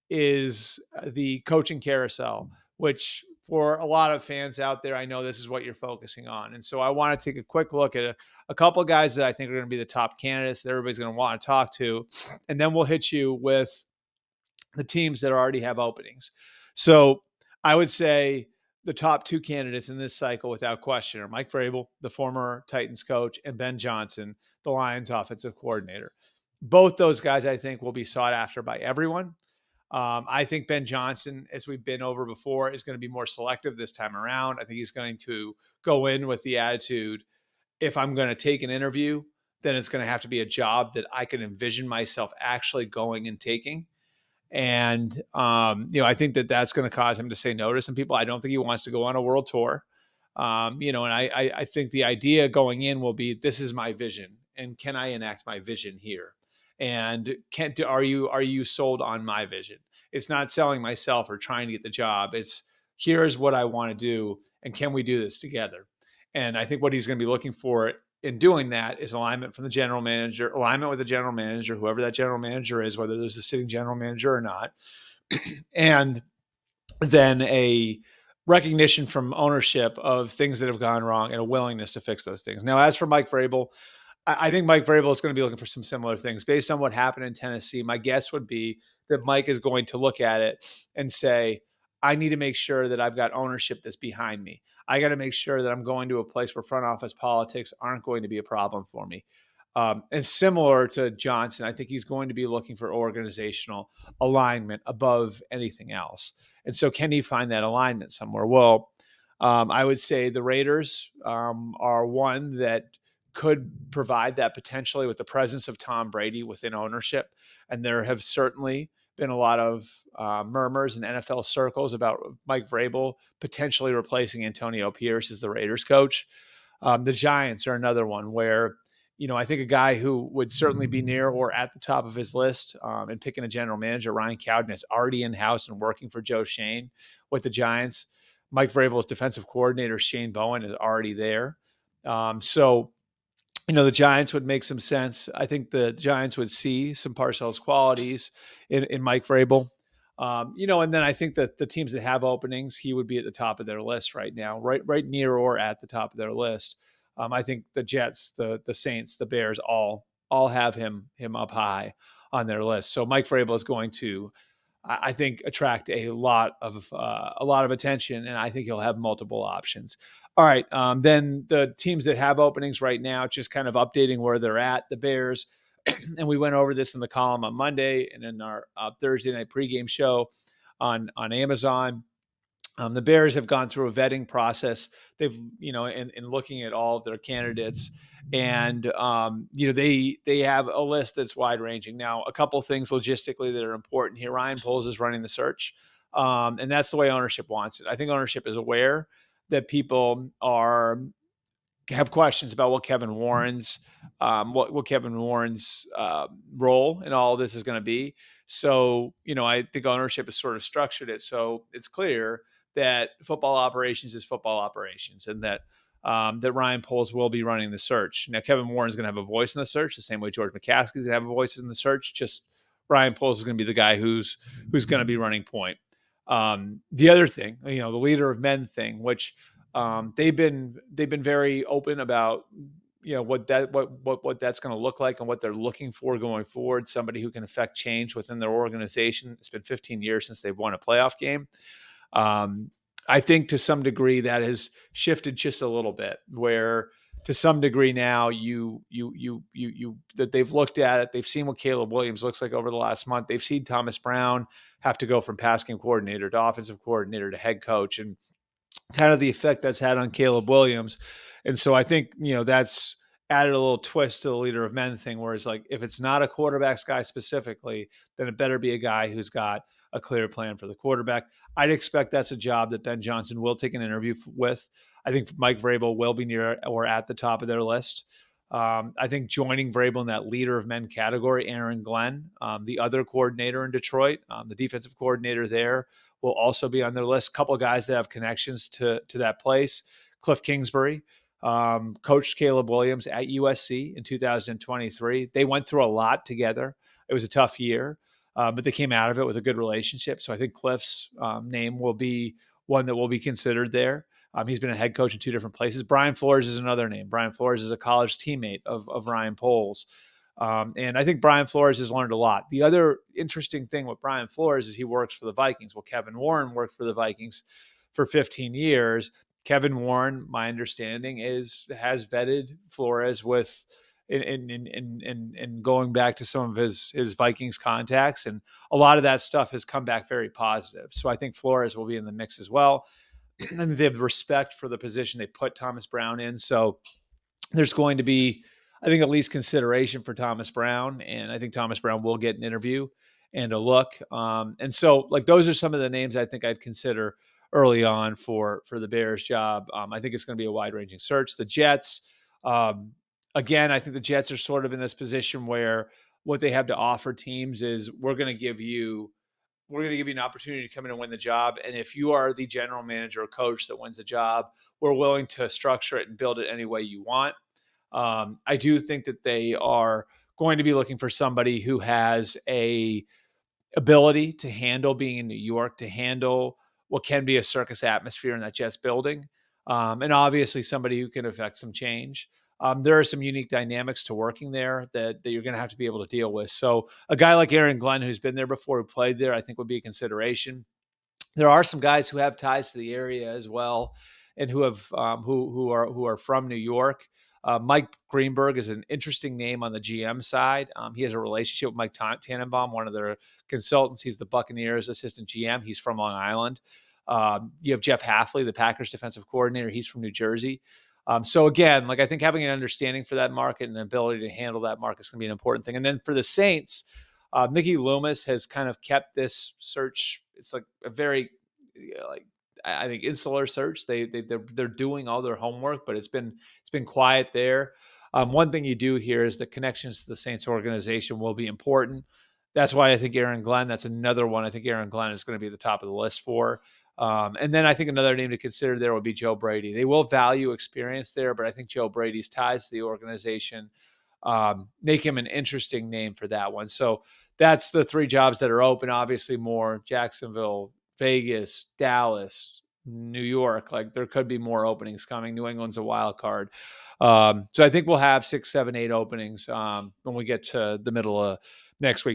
is the coaching carousel, which for a lot of fans out there, I know this is what you're focusing on. And so I want to take a quick look at a couple of guys that I think are going to be the top candidates that everybody's going to want to talk to. And then we'll hit you with the teams that already have openings. So I would say the top two candidates in this cycle, without question, are Mike Vrabel, the former Titans coach, and Ben Johnson, the Lions offensive coordinator. Both those guys, I think, will be sought after by everyone. I think Ben Johnson, as we've been over before, is going to be more selective this time around. I think he's going to go in with the attitude, if I'm going to take an interview, then it's going to have to be a job that I can envision myself actually going and taking. And, I think that that's going to cause him to say no to some people. I don't think he wants to go on a world tour. And I think the idea going in will be, this is my vision, and can I enact my vision here? And are you sold on my vision? It's not selling myself or trying to get the job. It's, here's what I want to do, and can we do this together? And I think what he's going to be looking for in doing that is alignment from the general manager, alignment with the general manager, whoever that general manager is, whether there's a sitting general manager or not, and then a recognition from ownership of things that have gone wrong and a willingness to fix those things. Now, as for Mike Vrabel, I think Mike Vrabel is going to be looking for some similar things. Based on what happened in Tennessee, my guess would be that Mike is going to look at it and say, I need to make sure that I've got ownership that's behind me. I got to make sure that I'm going to a place where front office politics aren't going to be a problem for me. And similar to Johnson, I think he's going to be looking for organizational alignment above anything else. And so can he find that alignment somewhere? Well, I would say the Raiders are one that could provide that potentially with the presence of Tom Brady within ownership. And there have certainly been a lot of murmurs in NFL circles about Mike Vrabel potentially replacing Antonio Pierce as the Raiders coach. The Giants are another one where, I think a guy who would certainly be near or at the top of his list in picking a general manager, Ryan Cowden, is already in-house and working for Joe Shane with the Giants. Mike Vrabel's defensive coordinator, Shane Bowen, is already there. So the Giants would make some sense. I think the Giants would see some Parcells qualities in Mike Vrabel. And then I think that the teams that have openings, he would be at the top of their list right now, right near or at the top of their list. I think the Jets, the Saints, the Bears, all have him up high on their list. So Mike Vrabel is going to, I think, attract a lot of attention, and I think he'll have multiple options. All right, then the teams that have openings right now, just kind of updating where they're at. The Bears, and we went over this in the column on Monday and in our Thursday night pregame show on Amazon. The Bears have gone through a vetting process. They've, in looking at all of their candidates, and they have a list that's wide ranging. Now, a couple of things logistically that are important here. Ryan Poles is running the search, and that's the way ownership wants it. I think ownership is aware that people have questions about what Kevin Warren's role in all of this is going to be. So, I think ownership has sort of structured it so it's clear that football operations is football operations, and that Ryan Poles will be running the search. Now, Kevin Warren's going to have a voice in the search, the same way George McCaskey's going to have a voice in the search. Just Ryan Poles is going to be the guy who's going to be running point. The other thing, the leader of men thing, which they've been very open about, what that's going to look like and what they're looking for going forward. Somebody who can affect change within their organization. It's been 15 years since they've won a playoff game. I think to some degree that has shifted just a little bit, where to some degree now that they've looked at it, they've seen what Caleb Williams looks like over the last month. They've seen Thomas Brown have to go from pass game coordinator to offensive coordinator to head coach, and kind of the effect that's had on Caleb Williams. And so I think, that's added a little twist to the leader of men thing, where it's like, if it's not a quarterbacks guy specifically, then it better be a guy who's got a clear plan for the quarterback. I'd expect that's a job that Ben Johnson will take an interview with. I think Mike Vrabel will be near or at the top of their list. I think joining Vrabel in that leader of men category, Aaron Glenn, the other coordinator in Detroit, the defensive coordinator there, will also be on their list. A couple of guys that have connections to that place. Cliff Kingsbury coached Caleb Williams at USC in 2023. They went through a lot together. It was a tough year. but they came out of it with a good relationship. So I think Cliff's name will be one that will be considered there. He's been a head coach in 2 different places. Brian Flores is another name. Brian Flores is a college teammate of Ryan Poles. And I think Brian Flores has learned a lot. The other interesting thing with Brian Flores is he works for the Vikings. Well, Kevin Warren worked for the Vikings for 15 years. Kevin Warren, my understanding, has vetted Flores with in going back to some of his Vikings contacts, and a lot of that stuff has come back very positive. So I think Flores will be in the mix as well. And they have respect for the position they put Thomas Brown in. So there's going to be, I think, at least consideration for Thomas Brown. And I think Thomas Brown will get an interview and a look. And so, like, those are some of the names I think I'd consider early on for the Bears job. I think it's going to be a wide ranging search. The Jets, again, I think the Jets are sort of in this position where what they have to offer teams is we're going to give you an opportunity to come in and win the job. And if you are the general manager or coach that wins the job, we're willing to structure it and build it any way you want. I do think that they are going to be looking for somebody who has a ability to handle being in New York, to handle what can be a circus atmosphere in that Jets building. And obviously somebody who can affect some change. There are some unique dynamics to working there that you're going to have to be able to deal with. So a guy like Aaron Glenn, who's been there before, who played there, I think would be a consideration. There are some guys who have ties to the area as well, and who have who are from New York. Mike Greenberg is an interesting name on the GM side. He has a relationship with Mike Tannenbaum, one of their consultants. He's the Buccaneers assistant GM. He's from Long Island. You have Jeff Hafley, the Packers defensive coordinator. He's from New Jersey. So again, like, I think having an understanding for that market and an ability to handle that market is going to be an important thing. And then for the Saints, Mickey Loomis has kind of kept this search. It's like a very, like, I think, insular search. They're doing all their homework, but it's been quiet there. One thing you do here is the connections to the Saints organization will be important. That's why I think Aaron Glenn. That's another one I think Aaron Glenn is going to be at the top of the list for. And then I think another name to consider there would be Joe Brady. They will value experience there, but I think Joe Brady's ties to the organization make him an interesting name for that one. So that's the 3 jobs that are open. Obviously more: Jacksonville, Vegas, Dallas, New York. Like, there could be more openings coming. New England's a wild card. So I think we'll have 6, 7, 8 openings when we get to the middle of next week.